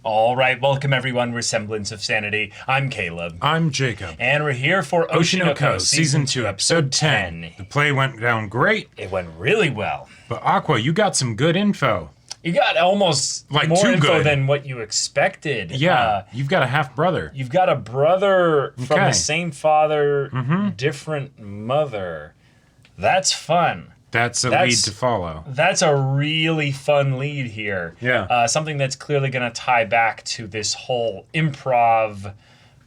All right, welcome everyone. We're Semblance of Sanity. I'm Caleb. I'm Jacob. And we're here for Oshinoko, Season 2, Episode 10. The play went down great. It went really well. But Aqua, you got some good info. You got almost like more too info good than what you expected. Yeah, you've got a half-brother. You've got a brother from Okay. the same father, different mother. That's fun. That's a lead to follow. That's a really fun lead here. Yeah. Something that's clearly going to tie back to this whole improv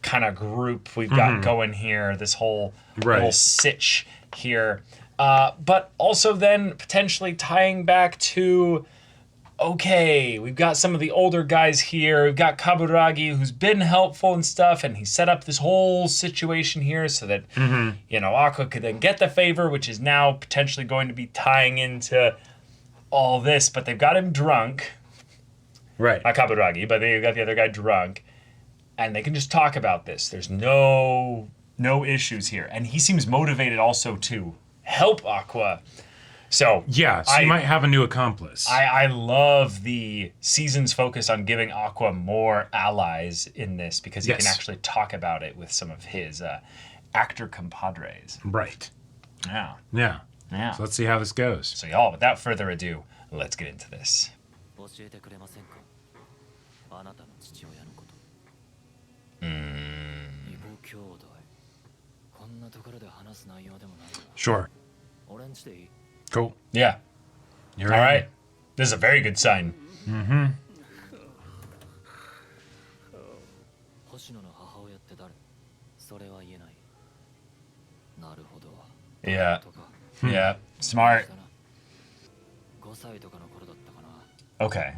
kind of group we've got going here, this whole little sitch here. But also then potentially tying back to, okay, we've got some of the older guys here. We've got Kaburagi, who's been helpful and stuff, and he set up this whole situation here so that, Aqua could then get the favor, which is now potentially going to be tying into all this. But they've got him drunk. Right. Not Kaburagi, but they've got the other guy drunk. And they can just talk about this. There's no issues here. And he seems motivated also to help Aqua. So yeah, so you might have a new accomplice. I love the season's focus on giving Aqua more allies in this because he can actually talk about it with some of his actor compadres. Right. Yeah. Yeah. Yeah. So let's see how this goes. So y'all, without further ado, let's get into this. Sure. Cool. Yeah. You're all right. This is a very good sign. Yeah. Yeah. Smart. Okay.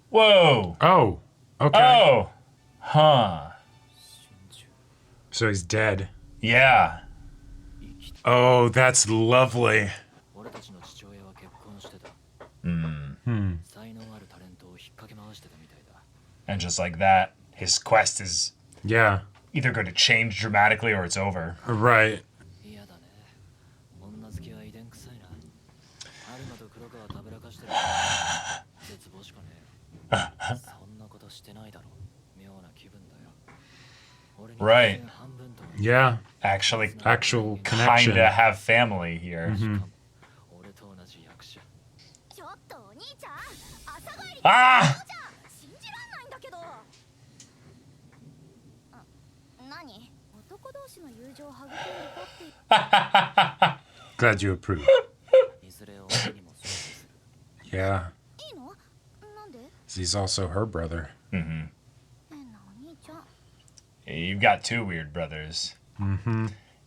Whoa. Oh. Okay. Oh. Huh. So he's dead. Yeah. Oh, that's lovely. And just like that, his quest is either going to change dramatically or it's over. Right. Right. Yeah. Actual connection. Kinda have family here. Ah! Glad you approve. Yeah. He's also her brother. You've got two weird brothers.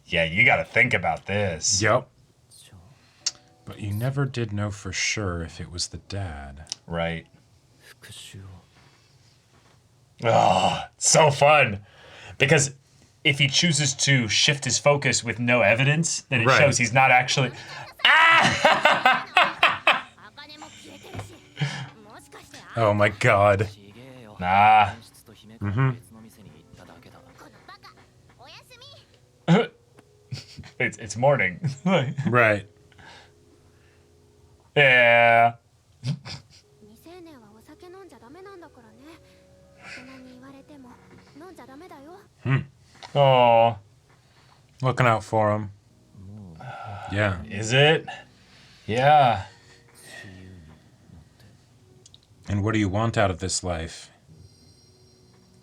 Yeah, you gotta think about this. Yep. But you never did know for sure if it was the dad. Right. Oh, so fun. Because if he chooses to shift his focus with no evidence, then it shows he's not actually... Ah! Oh my god. Nah. It's morning. Right. Yeah. Oh. Looking out for him. Yeah. Is it? Yeah. And what do you want out of this life?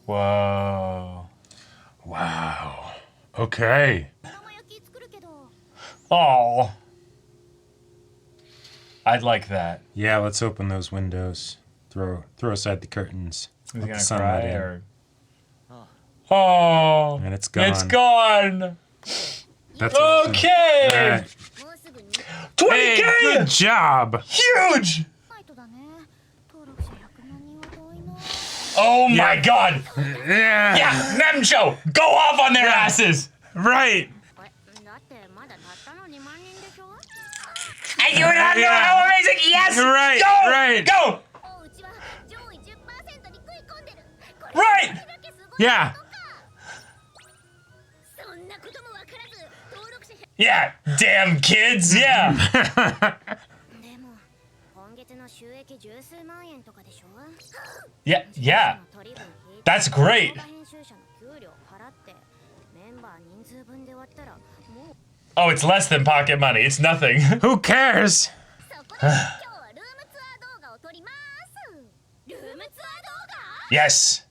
Whoa. Wow. Okay. Oh. I'd like that. Yeah, let's open those windows. Throw aside the curtains. Is he Let gonna the sun cry let in. or... Oh. And it's gone. It's gone. That's awesome. Okay. Right. 20K. Hey, good job. Huge. Oh my god. Yeah. Yeah, Nemcho, go off on their asses. Right. And you not know how amazing. Yes. Right. Go. Right. Go. Right. Yeah. Yeah. Damn kids. Yeah. Yeah, yeah. That's great. Oh, it's less than pocket money. It's nothing. Who cares? Yes.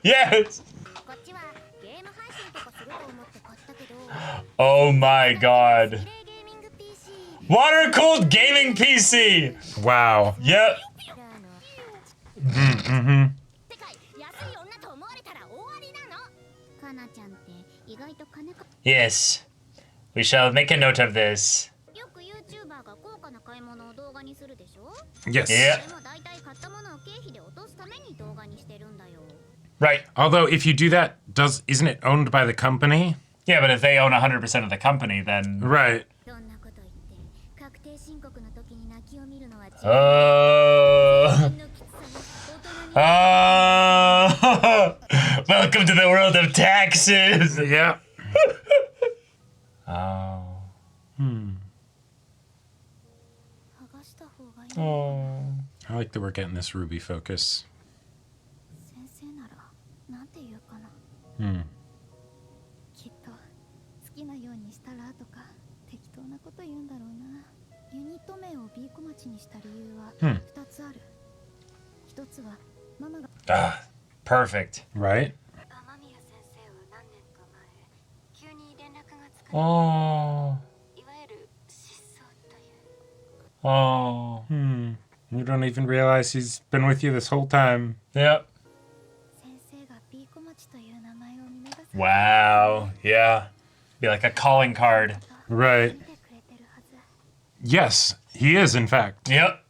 Yes. Oh my god. Water-cooled gaming PC. Wow. Yep. Yes. We shall make a note of this. Yes. Yeah. Right. Although, if you do that, isn't it owned by the company? Yeah, but if they own 100% of the company, then... Right. Oh. Oh. Welcome to the world of taxes. Yeah. Oh. Oh. I like that we're getting this Ruby focus. Ah, perfect. Right? Oh. Oh. You don't even realize he's been with you this whole time. Yep. Wow. Yeah. Be like a calling card. Right. Yes, he is, in fact. Yep.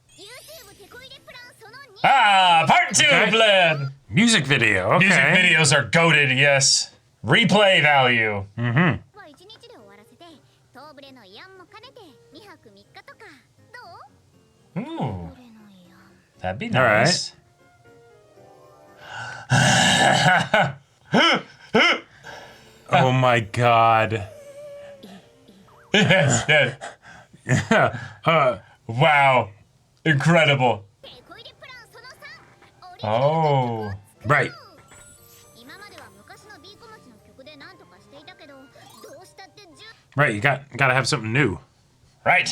Ah, part 2 plan. Music video, okay. Music videos are goated, yes. Replay value. Mm-hmm. Ooh. That'd be nice. All right. Oh my god. Yes, yes. Wow. Incredible. Oh. Right. Right, you gotta have something new. Right.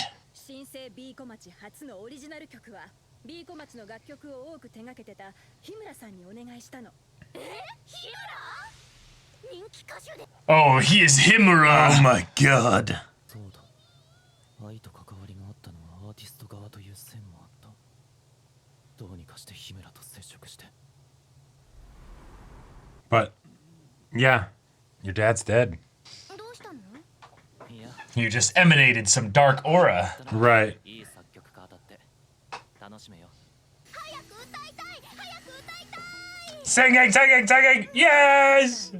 Oh, he is Himura. Oh my god. But, yeah, your dad's dead. You just emanated some dark aura. Right. Singing, singing, singing! Yes!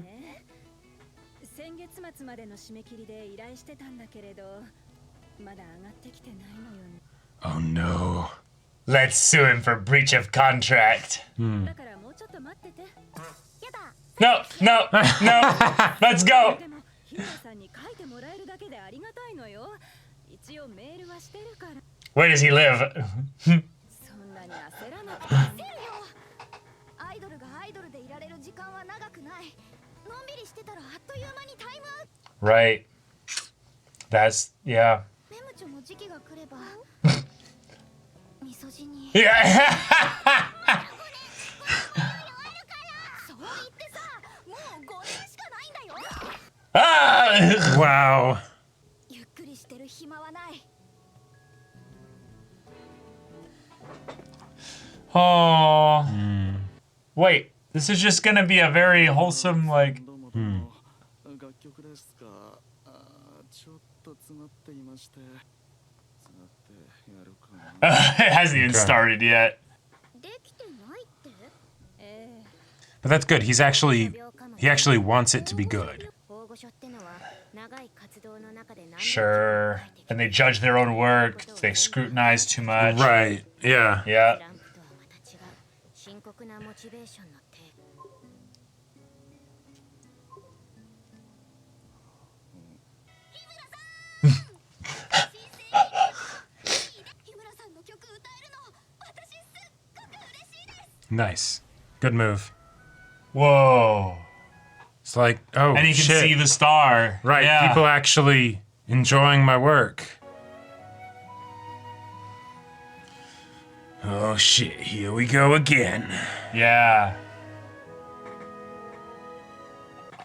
Oh no. Let's sue him for breach of contract. No, no, no. Let's go. Where does he live? Right. That's, yeah. Yeah. Ah! Wow. Oh. Wait, this is just gonna be a very wholesome, like... It hasn't even started yet. But that's good. He actually wants it to be good. Sure. And they judge their own work. They scrutinize too much. Right. Yeah. Yeah. Nice. Good move. Whoa. It's like, oh, And you can shit. see the star. Right, Yeah. people actually enjoying my work. Oh shit, here we go again. Yeah.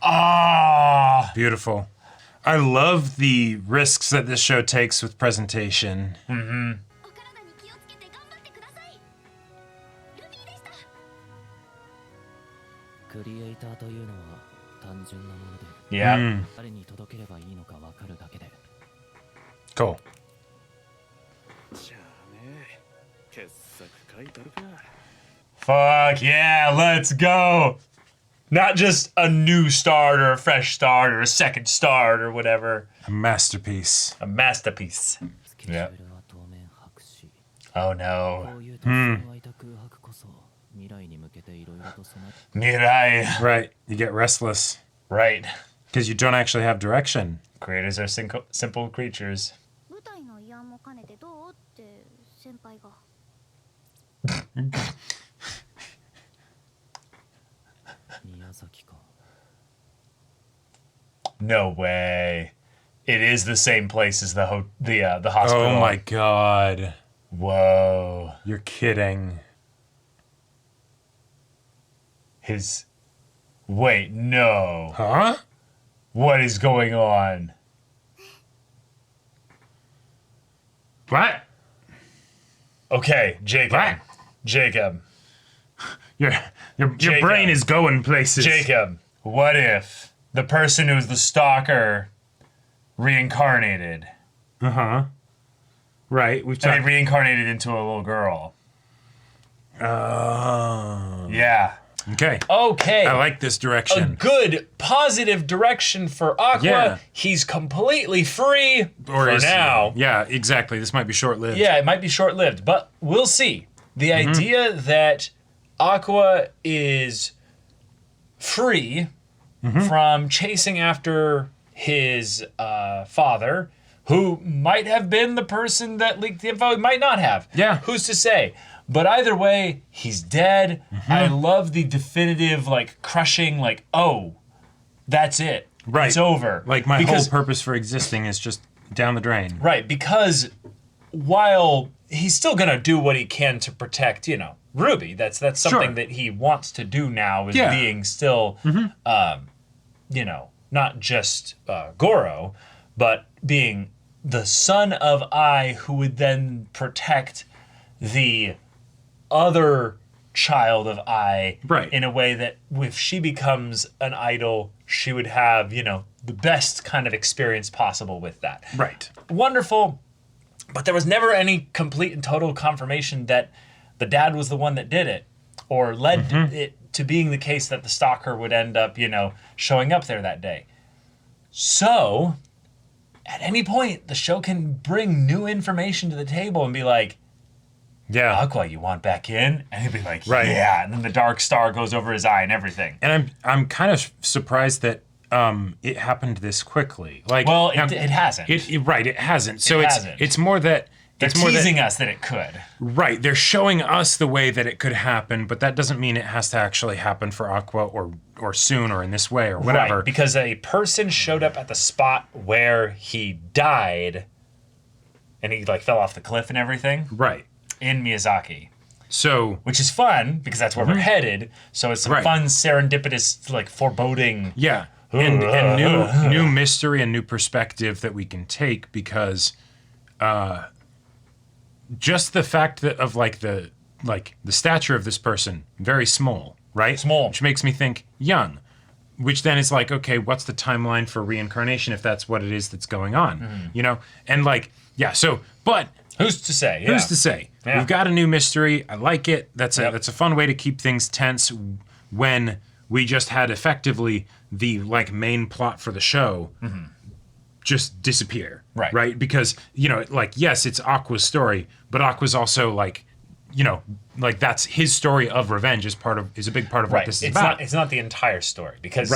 Ah. Beautiful. I love the risks that this show takes with presentation. Mm-hmm. Yeah. Cool. Fuck yeah, let's go. Not just a new start or a fresh start or a second start or whatever. A masterpiece. A masterpiece. Yeah. Oh no. Mirai. Right, you get restless. Right. Because you don't actually have direction. Creators are simple creatures. No way. It is the same place as the hospital. Oh my god. Whoa. You're kidding. Wait, no. Huh? What is going on? What? Okay, Jacob. What? Jacob. Your Jacob. brain is going places. Jacob, what if the person who's the stalker reincarnated? Uh-huh. Right, we've And they talked. reincarnated into a little girl. Oh. Yeah. Okay. Okay. I like this A direction. good, positive direction for Aqua. Yeah. He's completely free for is he? now. Yeah, exactly. This might be short-lived. Yeah, it might be short-lived, but we'll see. The idea that Aqua is free from chasing after his father, who might have been the person that leaked the info, he might not have. Yeah. Who's to say? But either way, he's dead. I love the definitive, like, crushing, like, oh, that's it. Right. It's over. Like, my whole purpose for existing is just down the drain. Right, because while he's still gonna do what he can to protect, Ruby. That's something that he wants to do now, is being still, not just Goro, but being the son of I, who would then protect the other child of I, Right. in a way that if she becomes an idol, she would have, the best kind of experience possible with that. Right. Wonderful. But there was never any complete and total confirmation that the dad was the one that did it, or led it to being the case that the stalker would end up, showing up there that day. So, at any point, the show can bring new information to the table and be like, Yeah. Aqua, you want back in? And he'd be like, Right. yeah. And then the dark star goes over his eye and everything. And I'm kind of surprised that it happened this quickly. Like, Well, now, it hasn't. Right, it hasn't. So hasn't. it's more that They're teasing us that it could. Right, they're showing us the way that it could happen, but that doesn't mean it has to actually happen for Aqua or soon or in this way or whatever. Right, because a person showed up at the spot where he died, and he fell off the cliff and everything. Right. In Miyazaki. So, which is fun because that's where we're headed. So it's some fun serendipitous foreboding. Yeah. And new mystery and new perspective that we can take, because just the fact that of the stature of this person, very small, right? Small. Which makes me think young. Which then is like, okay, what's the timeline for reincarnation if that's what it is that's going on? And but who's to say? Yeah. Who's to say? Yeah. We've got a new mystery. I like it. That's a fun way to keep things tense when we just had effectively the main plot for the show just disappear. Right. Right? Because, yes, it's Aqua's story, but Aqua's also like that's his story of revenge is a big part of what this is about. It's not the entire story because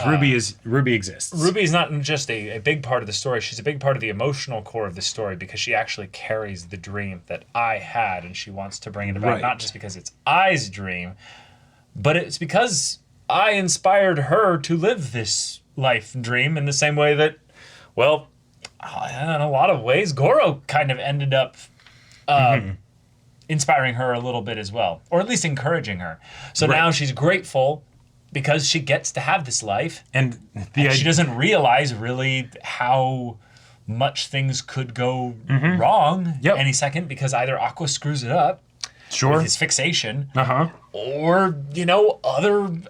Ruby exists. Ruby is not just a big part of the story. She's a big part of the emotional core of the story because she actually carries the dream that I had, and she wants to bring it about. Not just because it's I's dream, but it's because I inspired her to live this life dream in the same way that, well, in a lot of ways, Goro kind of ended up inspiring her a little bit as well, or at least encouraging her. So now she's grateful because she gets to have this life, and she doesn't realize really how much things could go wrong any second because either Aqua screws it up with his fixation, or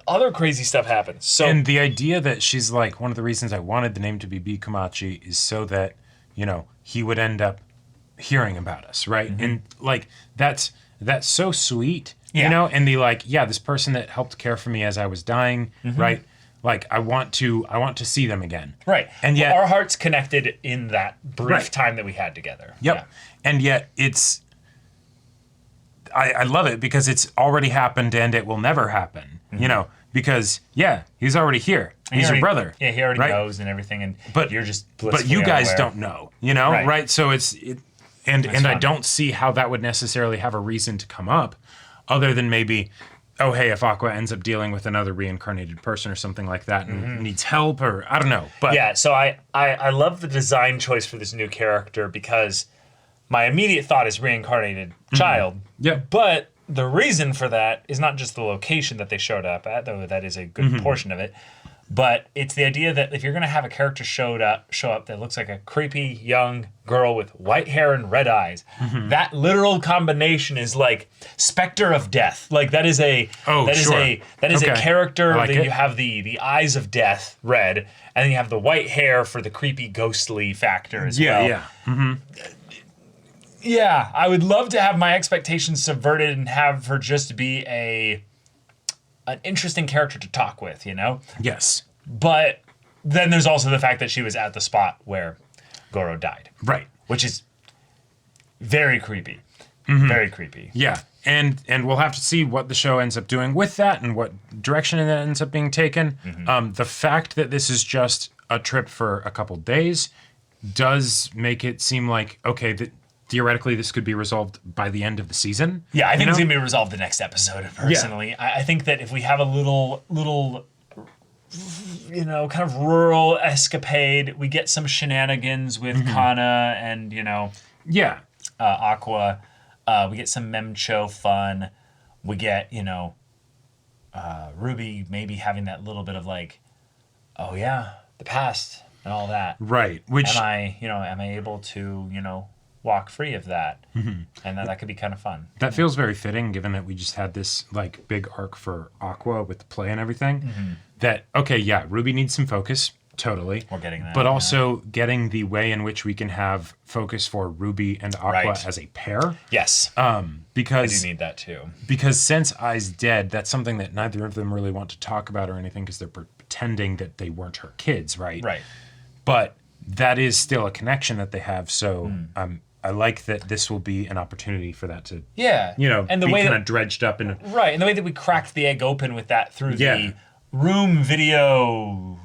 other crazy stuff happens. So, and the idea that she's like, one of the reasons I wanted the name to be Bikumachi is so that he would end up hearing about us, right? And like that's so sweet, and this person that helped care for me as I was dying, right? Like I want to see them again, right? And yet our hearts connected in that brief time that we had together. And yet it's I love it because it's already happened and it will never happen, because he's already here. He's your brother. Yeah, he already knows and everything, but you're just but you guys don't know, right? So and I don't see how that would necessarily have a reason to come up other than maybe, oh, hey, if Aqua ends up dealing with another reincarnated person or something like that and needs help, or I don't know. But so I love the design choice for this new character because my immediate thought is reincarnated child. Yeah. But the reason for that is not just the location that they showed up at, though that is a good portion of it, but it's the idea that if you're going to have a character show up that looks like a creepy young girl with white hair and red eyes, that literal combination is like Spectre of Death. Like that is a a character that you have the eyes of death, red, and then you have the white hair for the creepy ghostly factor as well. Yeah, I would love to have my expectations subverted and have her just be an interesting character to talk with, Yes. But then there's also the fact that she was at the spot where Goro died. Right. Which is very creepy. Very creepy. Yeah. And we'll have to see what the show ends up doing with that and what direction it ends up being taken. The fact that this is just a trip for a couple days does make it seem like, okay, that theoretically this could be resolved by the end of the season. Yeah, I think it's going to be resolved the next episode, personally. Yeah. I think that if we have a little kind of rural escapade, we get some shenanigans with Kana and, Aqua. We get some Memcho fun. We get, Ruby maybe having that little bit of like, oh yeah, the past and all that. Right. Which am I able to, walk free of that? And that could be kind of fun. That feels very fitting given that we just had this like big arc for Aqua with the play and everything. That, okay, yeah, Ruby needs some focus. Totally. We're getting that. But also getting the way in which we can have focus for Ruby and Aqua as a pair. Yes. Because I do need that too. Because since Ai's dead, that's something that neither of them really want to talk about or anything because they're pretending that they weren't her kids, right? Right. But that is still a connection that they have. So I like that this will be an opportunity for that to, and the be way kind of dredged up in. Right, and the way that we cracked the egg open with that through the room tour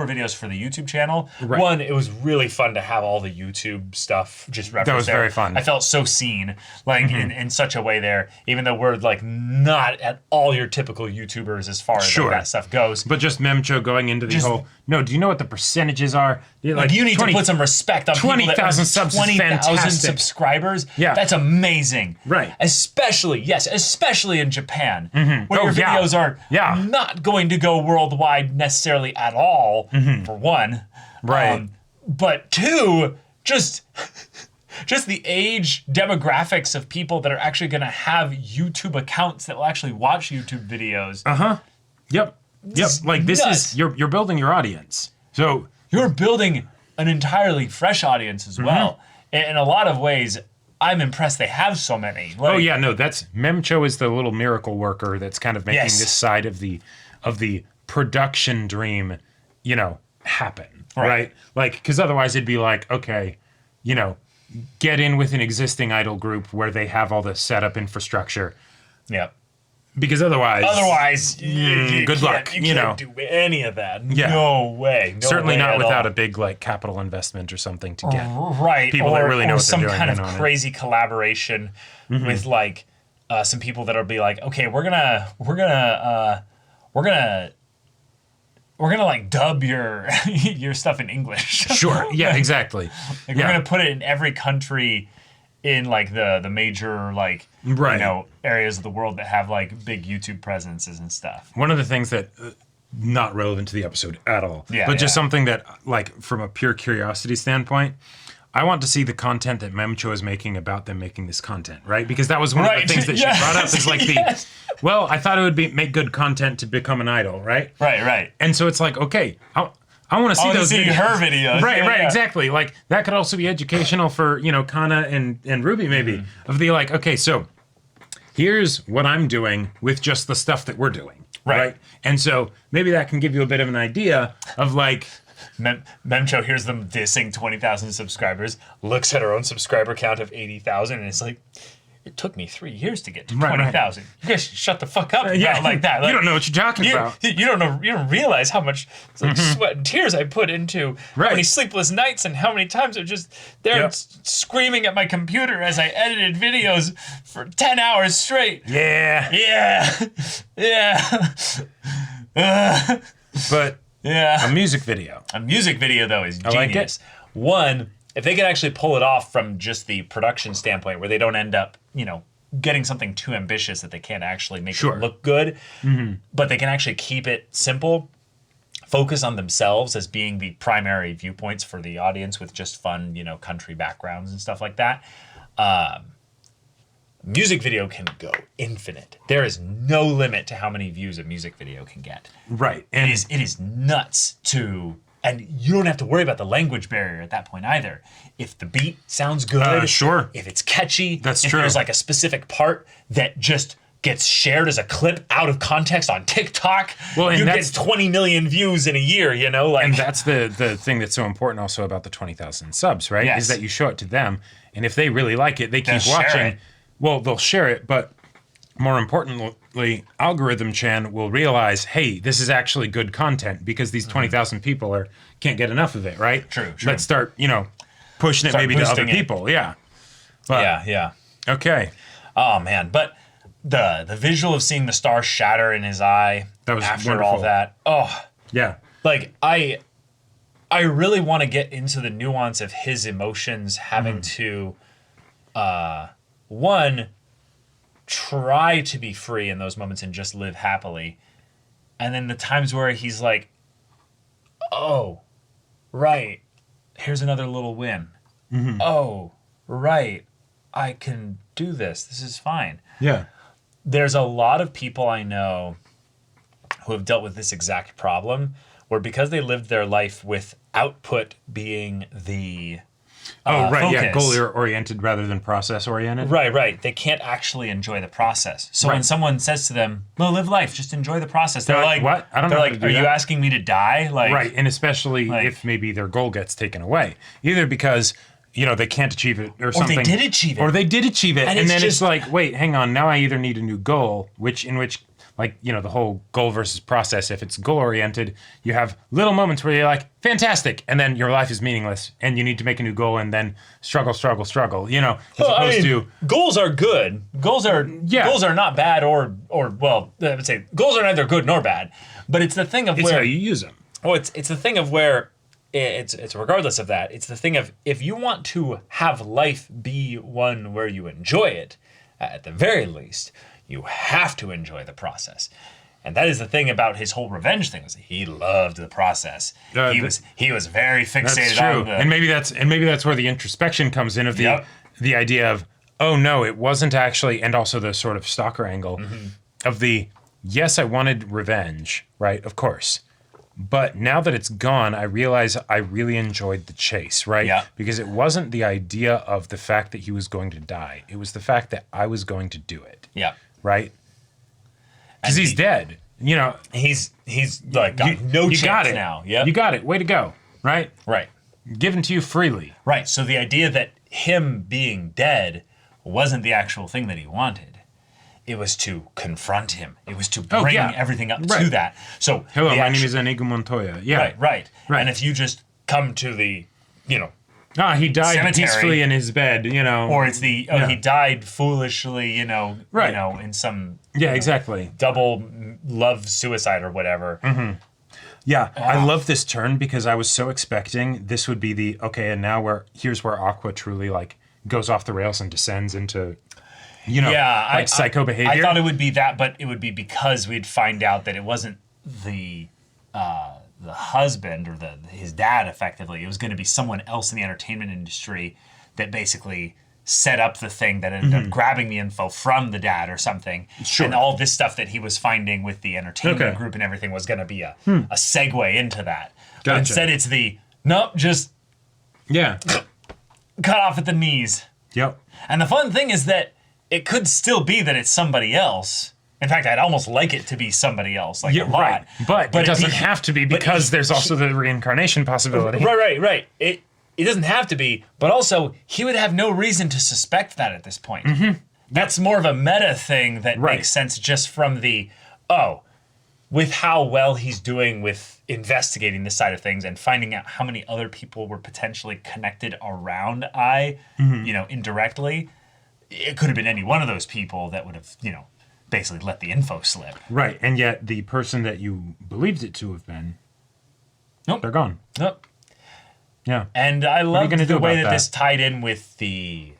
videos for the YouTube channel. Right. One, it was really fun to have all the YouTube stuff just referenced. That was there. very fun. I felt so seen, like in such a way there, even though we're like not at all your typical YouTubers as far as like, that stuff goes. But just Memcho going into the whole, no, do you know what the percentages are? Like you need 20, to put some respect on 20,000 subs. 20,000 subscribers. Yeah. That's amazing. Right. especially in Japan, where your videos are not going to go worldwide necessarily at all, for one. Right. But two, just the age demographics of people that are actually going to have YouTube accounts that will actually watch YouTube videos. Yep. Like this is you're building your audience. So you're building an entirely fresh audience as well. In a lot of ways, I'm impressed they have so many. Like, that's Memcho is the little miracle worker that's kind of making this side of the production dream, happen. Right? Like, because otherwise it'd be like, okay, get in with an existing idol group where they have all the setup infrastructure. Yep. Because otherwise, good luck. You can't do any of that. Yeah. No way. No Certainly way not without all. a big like capital investment or something to get Right. people that really know what they're some doing kind of in on it. crazy collaboration with like some people that'll be like, okay, we're gonna like dub your your stuff in English. Sure. Yeah. Exactly. Like we're gonna put it in every country in like the major like areas of the world that have like big YouTube presences and stuff. One of the things that not relevant to the episode at all, Yeah, but just something that like from a pure curiosity standpoint, I want to see the content that Memcho is making about them making this content, right? Because that was one of the things that she brought up is like well, I thought it would make good content to become an idol, right? Right. And so it's like, okay, I want to see those videos. her videos. Right, exactly. Like that could also be educational for, Kana and Ruby maybe. Of the like, okay, so here's what I'm doing with just the stuff that we're doing. Right. And so maybe that can give you a bit of an idea of like Memcho hears them dissing 20,000 subscribers, looks at her own subscriber count of 80,000, and it's like, it took me 3 years to get to 20,000. You guys shut the fuck up about like that. Like, you don't know what you're talking about. You don't know. You don't realize how much sweat and tears I put into how many sleepless nights and how many times I'm just there screaming at my computer as I edited videos for 10 hours straight. Yeah. But a music video. A music video though is genius. I like it. One, if they could actually pull it off from just the production standpoint, where they don't end up, getting something too ambitious that they can't actually make it look good, but they can actually keep it simple, focus on themselves as being the primary viewpoints for the audience with just fun, country backgrounds and stuff like that. Music video can go infinite. There is no limit to how many views a music video can get. Right. And it is nuts to... And you don't have to worry about the language barrier at that point either. If the beat sounds good, if it's catchy, That's if true. there's like a specific part that just gets shared as a clip out of context on TikTok, you get 20 million views in a year, Like, and that's the thing that's so important also about the 20,000 subs, right? Yes. Is that you show it to them, and if they really like it, they keep watching. Well, they'll share it, but more importantly, Algorithm Chan will realize, hey, this is actually good content because these 20,000 people can't get enough of it, right? True. Let's start, pushing it maybe to other people. Yeah. But, yeah. Okay. Oh man, but the visual of seeing the star shatter in his eye after wonderful. all that. Oh. Yeah. Like I really want to get into the nuance of his emotions having to one, try to be free in those moments and just live happily. And then the times where he's like, oh, right, here's another little win. Oh, right, I can do this. This is fine. Yeah. There's a lot of people I know who have dealt with this exact problem where because they lived their life with output being the focus. Goal-oriented rather than process-oriented. Right. They can't actually enjoy the process. So when someone says to them, "No, live life, just enjoy the process," they're like, "What? I don't know." They're like, "Are you asking me to die?" Like, right, and especially if maybe their goal gets taken away, either because they can't achieve it or something, or they did achieve it, and then it's like, wait, hang on, now I either need a new goal, the whole goal versus process. If it's goal-oriented, you have little moments where you're like, fantastic, and then your life is meaningless, and you need to make a new goal, and then struggle, as opposed to... Goals are good. Goals are not bad, or well, I would say goals are neither good nor bad, but it's the thing of it's how you use them. Oh, it's the thing of where... It's regardless of that. It's the thing of if you want to have life be one where you enjoy it, at the very least, you have to enjoy the process. And that is the thing about his whole revenge thing, was he loved the process. He was very fixated on the... And maybe that's where the introspection comes in of the idea of, oh no, it wasn't actually, and also the sort of stalker angle of the, yes, I wanted revenge, right? Of course. But now that it's gone, I realize I really enjoyed the chase, right? Yeah. Because it wasn't the idea of the fact that he was going to die. It was the fact that I was going to do it. Yeah. Right? Because he's dead. He's like got no chance now. Yeah. You got it. Way to go. Right? Right. Given to you freely. Right. So the idea that him being dead wasn't the actual thing that he wanted. It was to confront him. It was to bring everything up to that. So hello, my name is Inigo Montoya. Yeah. Right. And if you just come to the, he died cemetery, peacefully in his bed, or it's the he died foolishly, in some exactly double love suicide or whatever. Mm-hmm. Yeah, I love this turn because I was so expecting this would be the and now here's where Aqua truly like goes off the rails and descends into psycho behavior. I thought it would be that, but it would be because we'd find out that it wasn't the husband or his dad. Effectively, it was going to be someone else in the entertainment industry that basically set up the thing that ended up grabbing the info from the dad or something. Sure. And all this stuff that he was finding with the entertainment group and everything was going to be a segue into that. Gotcha. But instead, it's just cut off at the knees. Yep. And the fun thing is that it could still be that it's somebody else. In fact, I'd almost like it to be somebody else, a lot. Right. But it doesn't have to be because there's also the reincarnation possibility. Right. It doesn't have to be, but also he would have no reason to suspect that at this point. Mm-hmm. That's more of a meta thing that makes sense just from with how well he's doing with investigating this side of things and finding out how many other people were potentially connected around indirectly. It could have been any one of those people that would have, basically let the info slip. Right, and yet the person that you believed it to have been, they're gone. Nope. Yeah. And I loved the way that this tied in with the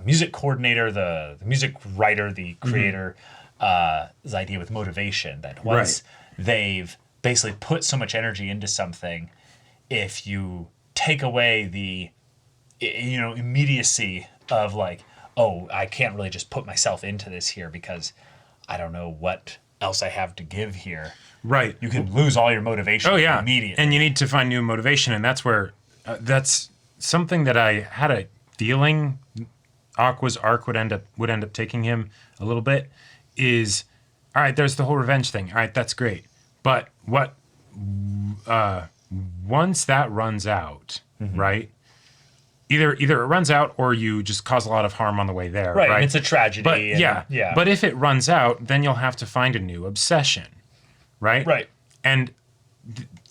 music coordinator, the music writer, the creator, his idea with motivation, that once they've basically put so much energy into something, if you take away the immediacy of I can't really just put myself into this here because I don't know what else I have to give here. Right. You can lose all your motivation immediately. And you need to find new motivation, and that's where that's something that I had a feeling Aqua's arc would end up taking him a little bit is, all right, there's the whole revenge thing. All right, that's great. But what once that runs out, right? Either it runs out or you just cause a lot of harm on the way there. Right. It's a tragedy. But But if it runs out, then you'll have to find a new obsession. Right? Right. And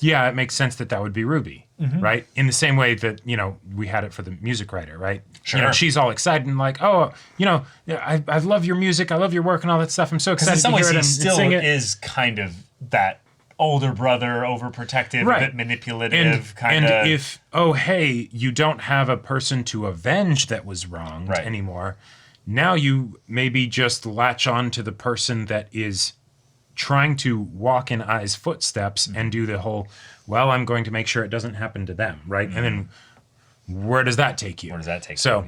it makes sense that would be Ruby. Right? In the same way that, we had it for the music writer, right? Sure. She's all excited and I love your music, I love your work and all that stuff. I'm so excited to hear it and still sing it. Is kind of that older brother, overprotective, a bit manipulative kind of. And if, you don't have a person to avenge that was wronged anymore, now you maybe just latch on to the person that is trying to walk in Ai's footsteps and do the whole, I'm going to make sure it doesn't happen to them, right? And then where does that take you? So,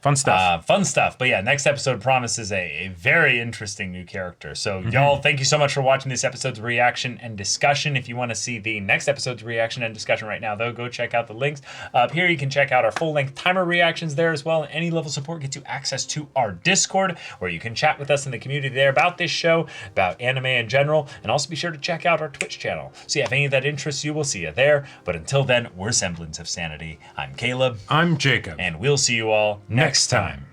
fun stuff. But next episode promises a very interesting new character. So, y'all, thank you so much for watching this episode's reaction and discussion. If you want to see the next episode's reaction and discussion right now, though, go check out the links up here. You can check out our full-length timer reactions there as well. And any level support gets you access to our Discord, where you can chat with us in the community there about this show, about anime in general, and also be sure to check out our Twitch channel. So, if any of that interests you, we'll see you there. But until then, we're Semblance of Sanity. I'm Caleb. I'm Jacob. And we'll see you all next time.